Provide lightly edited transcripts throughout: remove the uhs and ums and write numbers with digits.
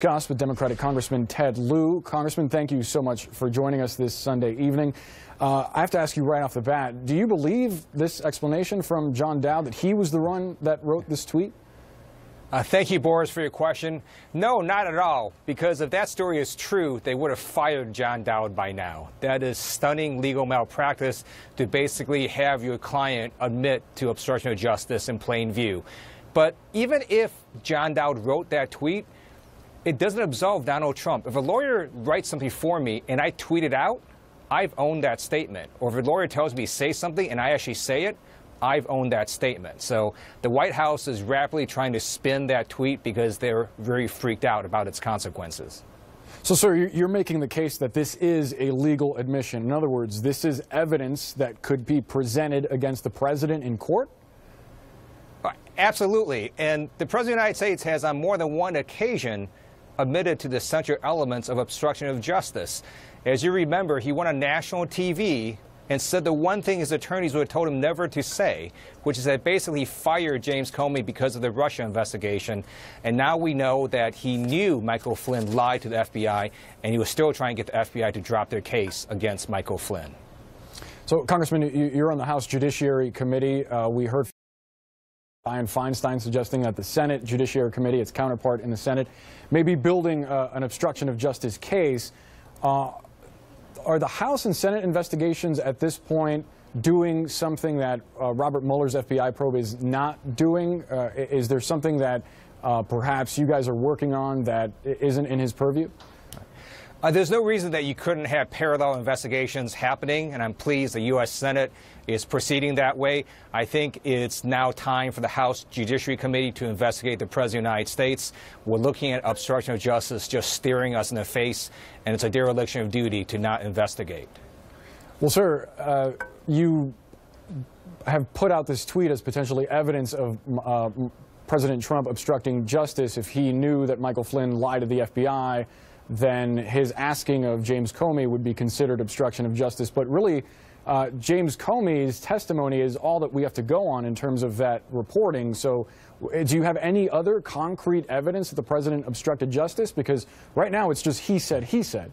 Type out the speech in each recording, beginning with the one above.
Discuss with Democratic Congressman Ted Lieu. Congressman, thank you so much for joining us this Sunday evening. I have to ask you right off the bat, do you believe this explanation from John Dowd that he was the one that wrote this tweet? Thank you, Boris, for your question. No, not at all, because if that story is true, they would have fired John Dowd by now. That is stunning legal malpractice to basically have your client admit to obstruction of justice in plain view. But even if John Dowd wrote that tweet, it doesn't absolve Donald Trump. If a lawyer writes something for me and I tweet it out, I've owned that statement. Or if a lawyer tells me to say something and I actually say it, I've owned that statement. So the White House is rapidly trying to spin that tweet because they're very freaked out about its consequences. So, sir, you're making the case that this is a legal admission. In other words, this is evidence that could be presented against the president in court? Absolutely. And the President of the United States has on more than one occasion admitted to the central elements of obstruction of justice. As you remember, he went on national TV and said the one thing his attorneys would have told him never to say, which is that basically he fired James Comey because of the Russia investigation. And now we know that he knew Michael Flynn lied to the FBI, and he was still trying to get the FBI to drop their case against Michael Flynn. So, Congressman, you're on the House Judiciary Committee. We heard Dianne Feinstein suggesting that the Senate Judiciary Committee, its counterpart in the Senate, may be building an obstruction of justice case. Are the House and Senate investigations at this point doing something that Robert Mueller's FBI probe is not doing? Is there something that perhaps you guys are working on that isn't in his purview? There's no reason that you couldn't have parallel investigations happening, and I'm pleased the U.S. Senate is proceeding that way. I think it's now time for the House Judiciary Committee to investigate the President of the United States. We're looking at obstruction of justice just staring us in the face, and it's a dereliction of duty to not investigate. Well, sir, you have put out this tweet as potentially evidence of President Trump obstructing justice. If he knew that Michael Flynn lied to the FBI, then his asking of James Comey would be considered obstruction of justice. But really, James Comey's testimony is all that we have to go on in terms of that reporting. So do you have any other concrete evidence that the president obstructed justice? Because right now it's just he said, he said.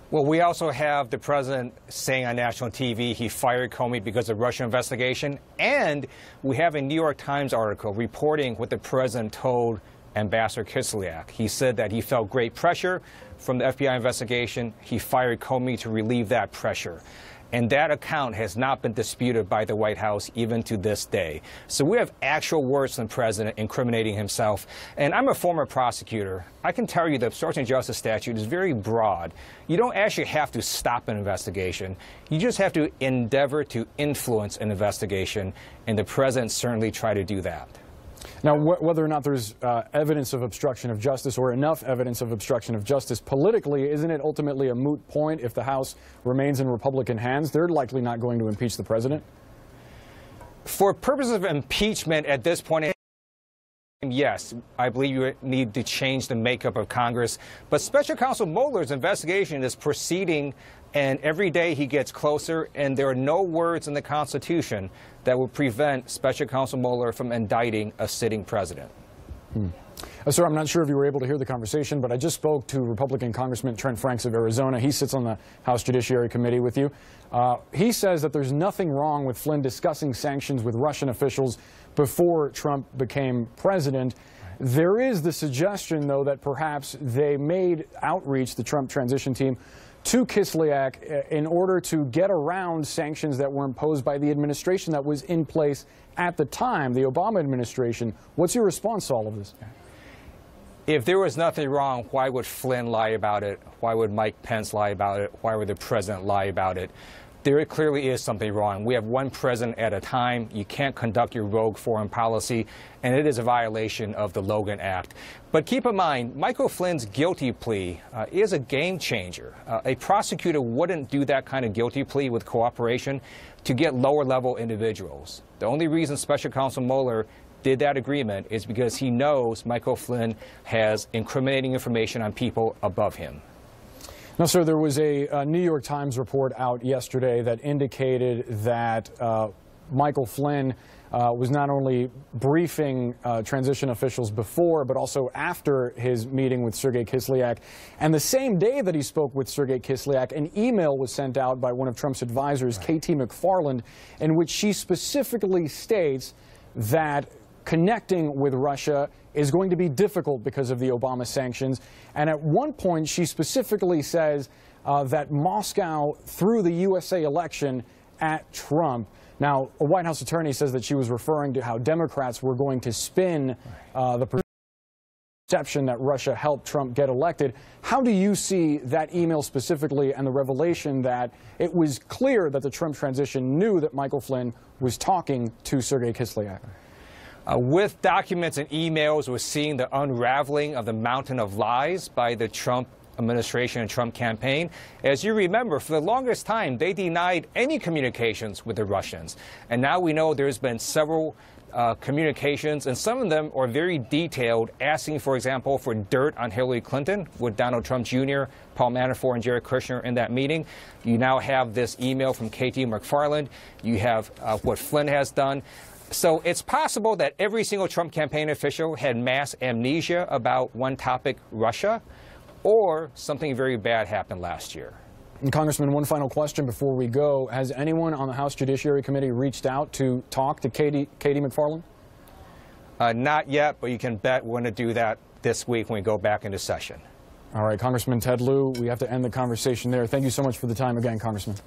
Well, we also have the president saying on national TV he fired Comey because of Russia investigation. And we have a New York Times article reporting what the president told Ambassador Kislyak. He said that he felt great pressure from the FBI investigation. He fired Comey to relieve that pressure. And that account has not been disputed by the White House even to this day. So we have actual words from the president incriminating himself. And I'm a former prosecutor. I can tell you the obstruction of justice statute is very broad. You don't actually have to stop an investigation. You just have to endeavor to influence an investigation. And the president certainly tried to do that. Now, whether or not there's evidence of obstruction of justice or enough evidence of obstruction of justice politically, isn't it ultimately a moot point if the House remains in Republican hands? They're likely not going to impeach the president. For purposes of impeachment at this point, yes, I believe you need to change the makeup of Congress. But Special Counsel Mueller's investigation is proceeding, and every day he gets closer, and there are no words in the Constitution that will prevent Special Counsel Mueller from indicting a sitting president. Sir, I'm not sure if you were able to hear the conversation, but I just spoke to Republican Congressman Trent Franks of Arizona. He sits on the House Judiciary Committee with you. He says that there's nothing wrong with Flynn discussing sanctions with Russian officials before Trump became president. There is the suggestion, though, that perhaps they made outreach, the Trump transition team, to Kislyak in order to get around sanctions that were imposed by the administration that was in place at the time, the Obama administration. What's your response to all of this? If there was nothing wrong, why would Flynn lie about it? Why would Mike Pence lie about it? Why would the president lie about it? There clearly is something wrong. We have one president at a time. You can't conduct your rogue foreign policy, and it is a violation of the Logan Act. But keep in mind, Michael Flynn's guilty plea is a game changer. A prosecutor wouldn't do that kind of guilty plea with cooperation to get lower-level individuals. The only reason Special Counsel Mueller did that agreement is because he knows Michael Flynn has incriminating information on people above him. Now, sir, there was a New York Times report out yesterday that indicated that Michael Flynn was not only briefing transition officials before, but also after his meeting with Sergei Kislyak. And the same day that he spoke with Sergei Kislyak, an email was sent out by one of Trump's advisors, Katie McFarland, in which she specifically states that connecting with Russia is going to be difficult because of the Obama sanctions. And at one point, she specifically says that Moscow threw the USA election at Trump. Now, a White House attorney says that she was referring to how Democrats were going to spin the perception that Russia helped Trump get elected. How do you see that email specifically and the revelation that it was clear that the Trump transition knew that Michael Flynn was talking to Sergei Kislyak? With documents and emails, we're seeing the unraveling of the mountain of lies by the Trump administration and Trump campaign. As you remember, for the longest time, they denied any communications with the Russians. And now we know there's been several communications, and some of them are very detailed, asking, for example, for dirt on Hillary Clinton with Donald Trump Jr., Paul Manafort, and Jared Kushner in that meeting. You now have this email from Katie McFarland. You have what Flynn has done. So it's possible that every single Trump campaign official had mass amnesia about one topic, Russia, or something very bad happened last year. And Congressman, one final question before we go. Has anyone on the House Judiciary Committee reached out to talk to Katie McFarland? Not yet, but you can bet we're going to do that this week when we go back into session. All right, Congressman Ted Lieu, we have to end the conversation there. Thank you so much for the time again, Congressman.